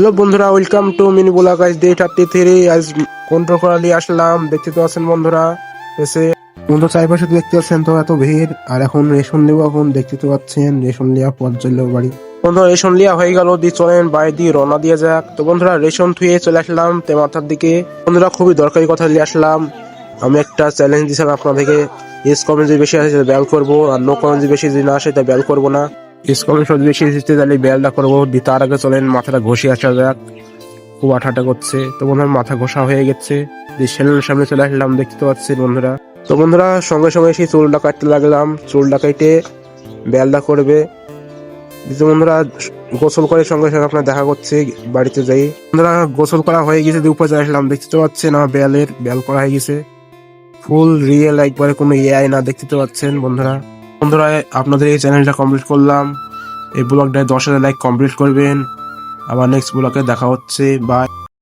Hello বন্ধুরা, welcome to mini blog. আজ day 33। আজ কন্ট্রোল করা নিয়ে আসলাম। দেখতে তো আছেন বন্ধুরা, এসে বন্ধু চারপাশে দেখতে পাচ্ছেন তো এত ভিড়। আর এখন রেশন নেবো, এখন দেখতে তো পাচ্ছেন রেশন লিয়া পথ চললেও বাড়ি। বন্ধুরা রেশন লিয়া হয়ে গেল, দিয়ে চলেন বাইরে দিয়ে রওনা দিয়ে যাক। তো বন্ধুরা রেশন থুয়ে চলে আসলাম তেমাথার দিকে। বন্ধুরা খুবই দরকারি কথা নিয়ে আসলাম। আমি একটা চ্যালেঞ্জ দিয়েছিলাম আপনাদেরকে, এস কমেন্ট যদি বেশি আসে তাহলে ব্যাল করবো, আর নো কমেন্ট যদি বেশি যদি না আসে তাহলে ব্যাল করবো না। এস কমেন্ট যদি বেশি দিতে তাহলে ব্যালটা করবো। তার আগে চলেন মাথাটা ঘষে আসা যাক, খুব আঠাটা করছে। তো বন্ধুরা মাথা ঘষা হয়ে গেছে, সেলুনের সামনে চলে আসলাম, দেখতে তো পাচ্ছেন বন্ধুরা। তো বন্ধুরা সঙ্গে সঙ্গে সেই চুলটা কাটতে লাগলাম, চুলটা কেটে ব্যালটা করবে। দ্বিতীয় বন্ধুরা গোসল করে সঙ্গে সঙ্গে আপনার দেখা করছে বাড়িতে যাই। বন্ধুরা গোসল করা হয়ে গেছে, উপরে চলে আসলাম, দেখতে তো পাচ্ছেন আমার ব্যাল করা হয়ে গেছে, ফুল রিয়েল, একবারে কোনো এআই না, দেখতে তো পাচ্ছেন বন্ধুরা। বন্ধুরা আপনাদের এই চ্যানেলটা কমপ্লিট করলাম, এই ব্লগটায় 10,000 লাইক কমপ্লিট করবেন। আবার নেক্সট ব্লগে দেখা হচ্ছে, বাই।